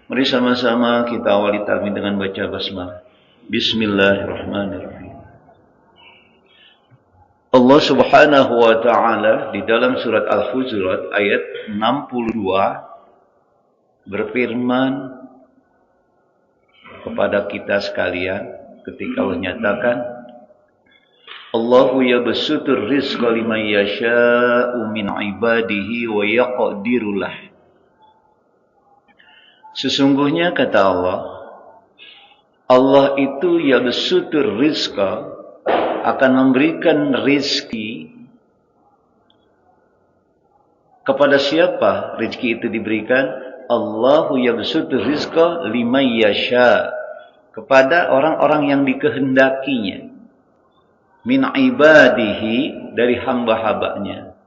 Mari sama-sama kita awali talmin dengan baca basmalah. Bismillahirrahmanirrahim. Allah Subhanahu wa taala di dalam surat Al-Hujurat ayat 62 berfirman kepada kita sekalian ketika Allah nyatakan, Allahu yabsutur rizqa liman yasha'u min ibadihi wa yaqdiru lah. Sesungguhnya kata Allah, Allah itu yabsutur rizqa, akan memberikan rizki kepada siapa rizki itu diberikan? Allahu yabsutur rizqa liman yasha, kepada orang-orang yang dikehendakinya, min ibadihi, dari hamba-hambanya,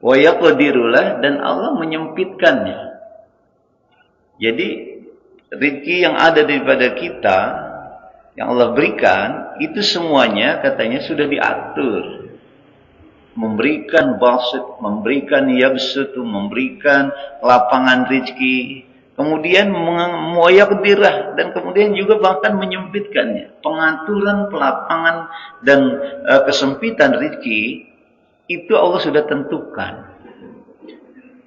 wa yaqdirulah, dan Allah menyempitkannya. Jadi rezeki yang ada daripada kita, yang Allah berikan, itu semuanya katanya sudah diatur. Memberikan basit, memberikan yabsutu, memberikan lapangan rezeki, kemudian muayyaqdirah, dan kemudian juga bahkan menyempitkannya. Pengaturan pelapangan dan kesempitan rezeki itu Allah sudah tentukan.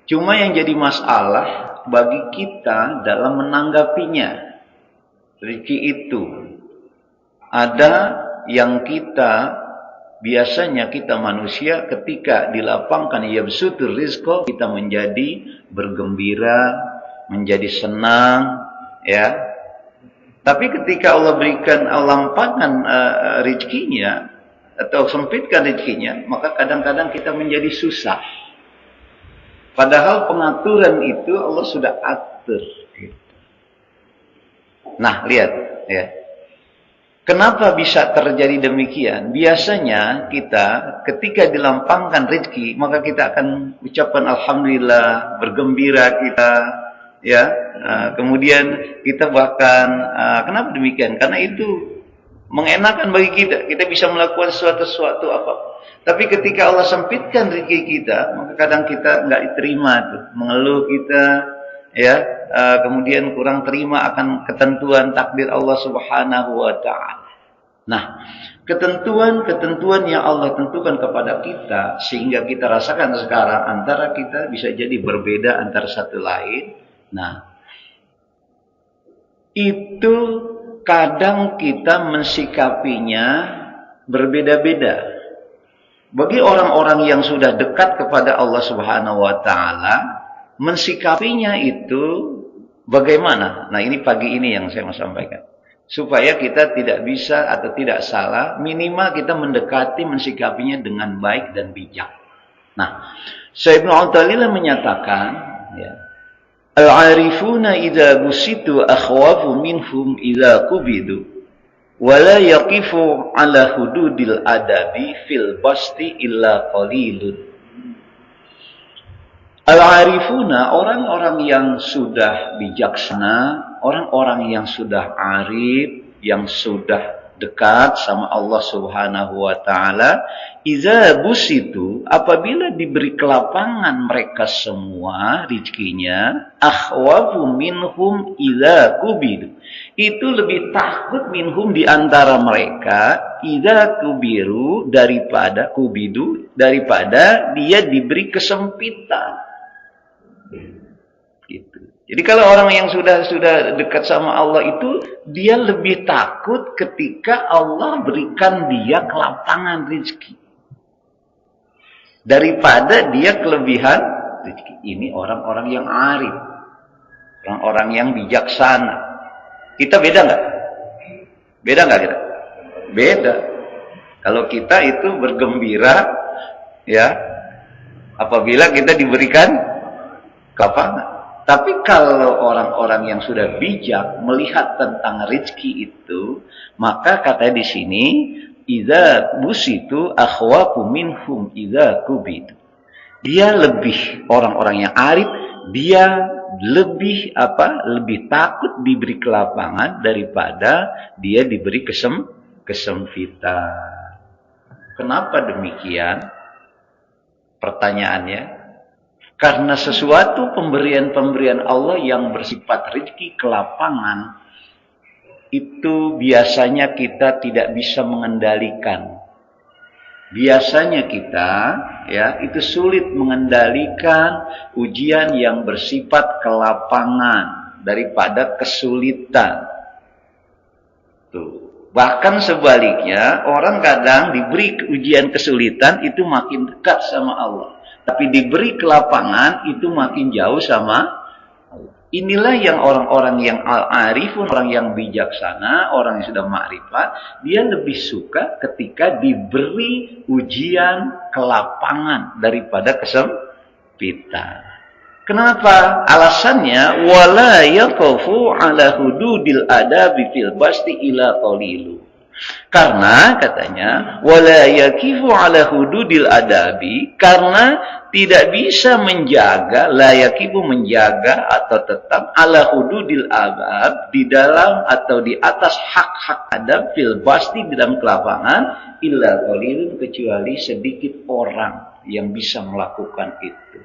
Cuma yang jadi masalah bagi kita dalam menanggapinya. Rezeki itu ada yang biasanya kita manusia ketika dilapangkan yabsutur rizqa, kita menjadi bergembira, menjadi senang, ya. Tapi ketika Allah berikan lapangan rezekinya atau sempitkan rezekinya, maka kadang-kadang kita menjadi susah. Padahal pengaturan itu Allah sudah atur. Nah, lihat ya. Kenapa bisa terjadi demikian? Biasanya kita ketika dilampangkan rezeki, maka kita akan ucapkan alhamdulillah, bergembira kita, ya. Kemudian kita bahkan kenapa demikian? Karena itu mengenakan bagi kita. Kita bisa melakukan sesuatu apa. Tapi ketika Allah sempitkan rezeki kita, maka kadang kita nggak diterima tuh, mengeluh kita, ya. Kemudian kurang terima akan ketentuan takdir Allah Subhanahu wa taala. Nah, ketentuan-ketentuan yang Allah tentukan kepada kita sehingga kita rasakan sekarang antara kita bisa jadi berbeda antara satu lain. Nah, itu kadang kita mensikapinya berbeda-beda. Bagi orang-orang yang sudah dekat kepada Allah Subhanahu wa taala, mensikapinya itu bagaimana? Nah, ini pagi ini yang saya mau sampaikan. Supaya kita tidak bisa atau tidak salah, minimal kita mendekati mensikapinya dengan baik dan bijak. Nah, Syekh Ibnu Athaillah menyatakan, ya, al-arifuna idza busitu akhwafu minhum idza kubidu, wala yaqifu ala hududil adabi fil basti illa qalilun. Al-arifuna, orang-orang yang sudah bijaksana, orang-orang yang sudah arif, yang sudah dekat sama Allah Subhanahu wa taala, idza busitu, apabila diberi kelapangan mereka semua rezekinya, akhwafu minhum idza kubidu, itu lebih takut minhum di antara mereka, idza kubiru, daripada kubidu, daripada dia diberi kesempitan. Gitu. Jadi kalau orang yang sudah dekat sama Allah itu, dia lebih takut ketika Allah berikan dia kelapangan rezeki daripada dia kelebihan rezeki. Ini orang-orang yang arif, orang-orang yang bijaksana. Kita beda nggak? Beda nggak kita? Beda. Kalau kita itu bergembira, ya, apabila kita diberikan kelapangan. Tapi kalau orang-orang yang sudah bijak melihat tentang rezeki itu, maka katanya di sini, idza busitu akhwafu minhum idza kubidu. Dia lebih, orang-orang yang arif, dia lebih lebih takut diberi kelapangan daripada dia diberi kesempitan. Kenapa demikian? Pertanyaannya, Karena sesuatu pemberian-pemberian Allah yang bersifat rezeki kelapangan, itu biasanya kita tidak bisa mengendalikan. Biasanya kita itu sulit mengendalikan ujian yang bersifat kelapangan daripada kesulitan. Tuh. Bahkan sebaliknya, orang kadang diberi ujian kesulitan itu makin dekat sama Allah. Tapi diberi kelapangan itu makin jauh sama Allah. Inilah yang orang-orang yang al-arifun, orang yang bijaksana, orang yang sudah ma'rifat, dia lebih suka ketika diberi ujian kelapangan daripada kesempitan. Kenapa? Alasannya wala yaqafu ala hududil adabi fil basti ila qalilu. Karena katanya wala yaqifu ala hududil adabi, karena tidak bisa menjaga, la yaqifu menjaga atau tetap ala hududil adab, di dalam atau di atas hak-hak adab fil basti di dalam kelapangan illa qalilun, kecuali sedikit orang yang bisa melakukan itu.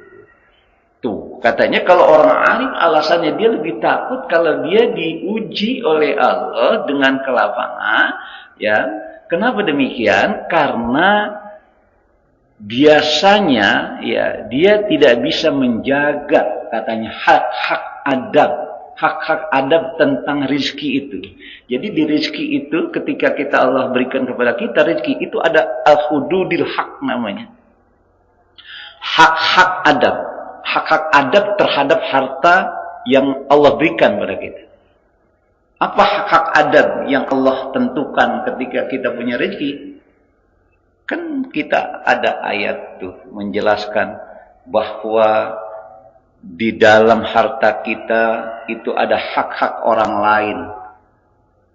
Tuh, katanya kalau orang arif alasannya dia lebih takut kalau dia diuji oleh Allah dengan kelapangan, ya. Kenapa demikian? Karena biasanya ya dia tidak bisa menjaga katanya hak-hak adab tentang rizki itu. Jadi di rizki itu ketika kita Allah berikan kepada kita rizki itu ada al-hududil hak namanya. Hak-hak adab. Hak-hak adab terhadap harta yang Allah berikan pada kita. Apa hak-hak adab yang Allah tentukan ketika kita punya rezeki? Kan kita ada ayat tuh menjelaskan bahwa di dalam harta kita itu ada hak-hak orang lain.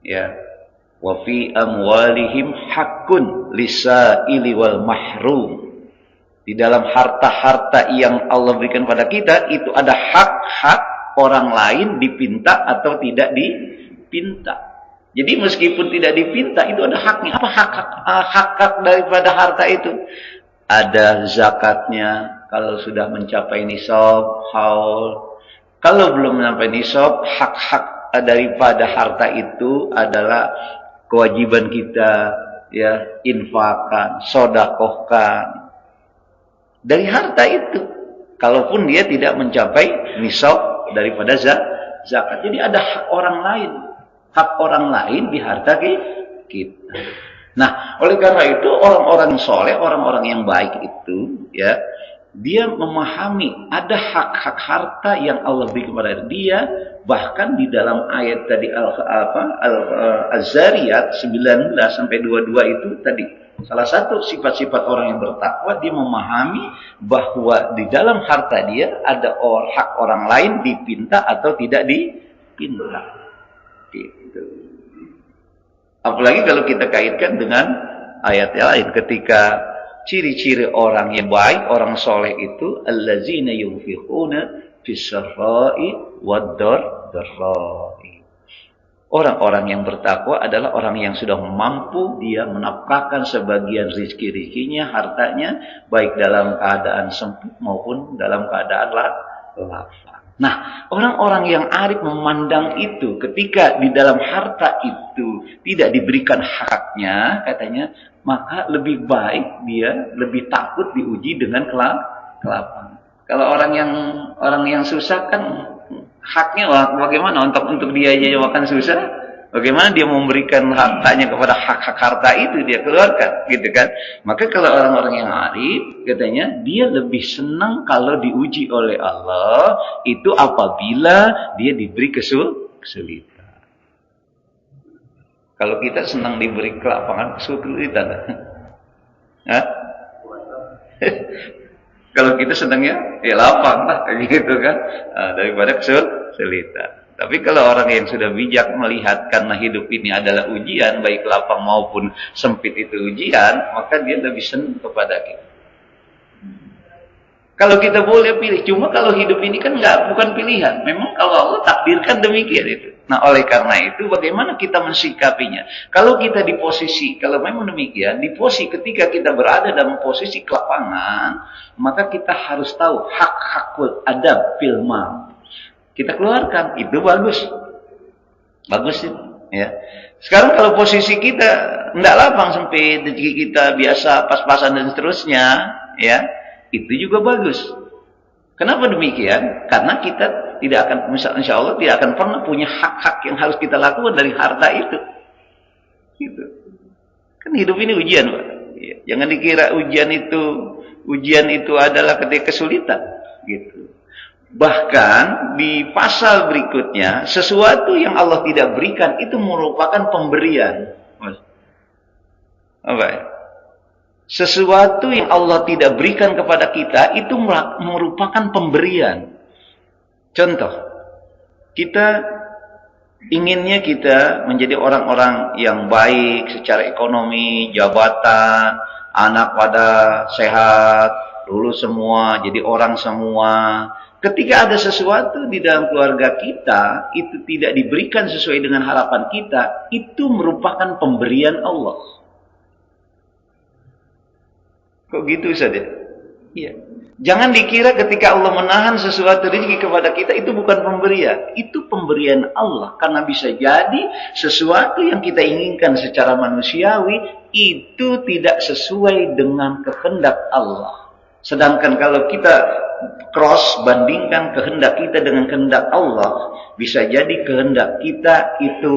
Ya. Wa fi amwalihim haqqun lisaili wal mahrum. Di dalam harta-harta yang Allah berikan pada kita, itu ada hak-hak orang lain dipinta atau tidak dipinta. Jadi meskipun tidak dipinta, itu ada haknya. Apa hak-hak daripada harta itu? Ada zakatnya, kalau sudah mencapai nisab, haul. Kalau belum mencapai nisab, hak-hak daripada harta itu adalah kewajiban kita, ya, infakkan, sodakohkan. Dari harta itu, kalaupun dia tidak mencapai nisab daripada zakat. Jadi ada hak orang lain di harta kita. Nah, oleh karena itu orang-orang soleh, orang-orang yang baik itu, ya, dia memahami ada hak-hak harta yang Allah beri kepada dia. Bahkan di dalam ayat tadi Az-Zariyat 19 sampai 22 itu tadi. Salah satu sifat-sifat orang yang bertakwa, dia memahami bahwa di dalam harta dia ada hak orang lain dipinta atau tidak dipinta. Gitu. Apalagi kalau kita kaitkan dengan ayat yang lain, ketika ciri-ciri orang yang baik, orang soleh itu allazina yunfiquna fis-sarra'i wad-dharra'i. Orang-orang yang bertakwa adalah orang yang sudah mampu dia menafkahkan sebagian rezeki-rezekinya, hartanya, baik dalam keadaan sempit maupun dalam keadaan lapang. Nah, orang-orang yang arif memandang itu ketika di dalam harta itu tidak diberikan haknya, katanya, maka lebih baik dia lebih takut diuji dengan kelapangan. Kalau orang yang susah kan haknya bagaimana untuk dia aja makan susah, bagaimana dia memberikan hartanya kepada hak-hak harta itu dia keluarkan, gitu kan? Maka kalau orang-orang yang arif, katanya dia lebih senang kalau diuji oleh Allah itu apabila dia diberi kesulitan. Kalau kita senang diberi kelapangan, kesulitan, kalau kita senangnya ya lapang lah, gitu kan, daripada kesulitan. Tapi kalau orang yang sudah bijak melihat karena hidup ini adalah ujian, baik lapang maupun sempit itu ujian, maka dia lebih senang kepada kita. Kalau kita boleh pilih, cuma kalau hidup ini kan bukan pilihan. Memang kalau Allah takdirkan demikian itu. Nah, oleh karena itu bagaimana kita mensikapinya? Kalau kita di posisi, kalau memang demikian, di posisi ketika kita berada dalam posisi kelapangan, maka kita harus tahu hak-hakul adab fil mal. Kita keluarkan, itu bagus. Bagus itu, ya. Sekarang kalau posisi kita tidak lapang, sempit, rezeki kita biasa, pas-pasan dan seterusnya, ya. Itu juga bagus. Kenapa demikian? Karena kita tidak akan, insya Allah tidak akan pernah punya hak-hak yang harus kita lakukan dari harta itu. Gitu. Kan hidup ini ujian, Pak. Jangan dikira ujian itu adalah ketika kesulitan. Gitu. Bahkan di pasal berikutnya, sesuatu yang Allah tidak berikan itu merupakan pemberian. Apa ya? Sesuatu yang Allah tidak berikan kepada kita itu merupakan pemberian. Contoh, kita inginnya kita menjadi orang-orang yang baik secara ekonomi, jabatan, anak pada sehat, lulus semua, jadi orang semua. Ketika ada sesuatu di dalam keluarga kita, itu tidak diberikan sesuai dengan harapan kita, itu merupakan pemberian Allah. Kok gitu saja? Iya. Jangan dikira ketika Allah menahan sesuatu rezeki kepada kita itu bukan pemberian. Itu pemberian Allah. Karena bisa jadi sesuatu yang kita inginkan secara manusiawi itu tidak sesuai dengan kehendak Allah. Sedangkan kalau kita cross bandingkan kehendak kita dengan kehendak Allah, bisa jadi kehendak kita itu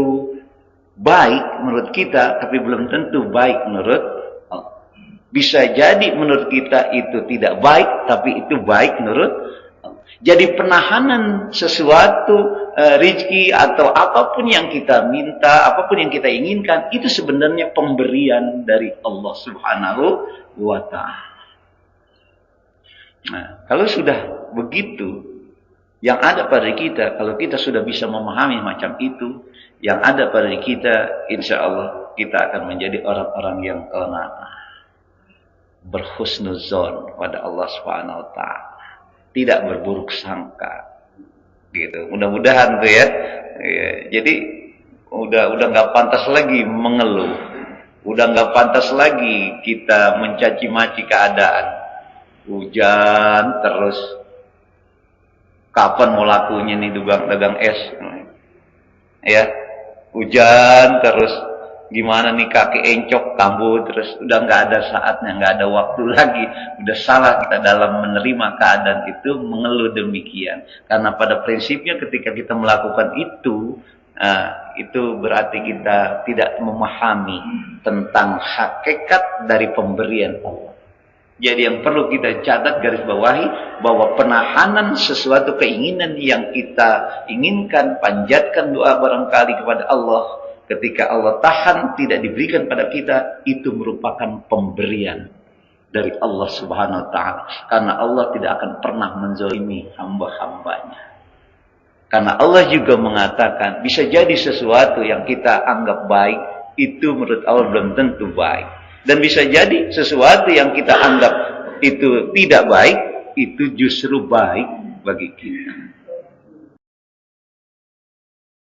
baik menurut kita, tapi belum tentu baik menurut Allah. Bisa jadi menurut kita itu tidak baik, tapi itu baik menurut Allah. Jadi penahanan sesuatu rezeki atau apapun yang kita minta, apapun yang kita inginkan, itu sebenarnya pemberian dari Allah Subhanahu wa Ta'ala. Nah, kalau sudah begitu, yang ada pada kita, kalau kita sudah bisa memahami macam itu, yang ada pada kita, insya Allah kita akan menjadi orang-orang yang qanaah, berhusnuzon pada Allah Subhanahu wa Ta'ala, tidak berburuk sangka, gitu. Mudah-mudahan tuh ya. Jadi udah nggak pantas lagi mengeluh, udah nggak pantas lagi kita mencaci maki keadaan. Hujan terus, kapan mau lakunya nih dagang es? Ya, hujan terus, gimana nih kaki encok, kambuh terus, udah nggak ada saatnya, nggak ada waktu lagi. Udah salah kita dalam menerima keadaan itu, mengeluh demikian. Karena pada prinsipnya ketika kita melakukan itu berarti kita tidak memahami tentang hakikat dari pemberian Allah. Jadi yang perlu kita catat, garis bawahi, bahwa penahanan sesuatu keinginan yang kita inginkan, panjatkan doa barangkali kepada Allah, ketika Allah tahan tidak diberikan pada kita, itu merupakan pemberian dari Allah Subhanahu wa Ta'ala. Karena Allah tidak akan pernah menzalimi hamba-hambanya. Karena Allah juga mengatakan, bisa jadi sesuatu yang kita anggap baik, itu menurut Allah belum tentu baik. Dan bisa jadi sesuatu yang kita anggap itu tidak baik, itu justru baik bagi kita.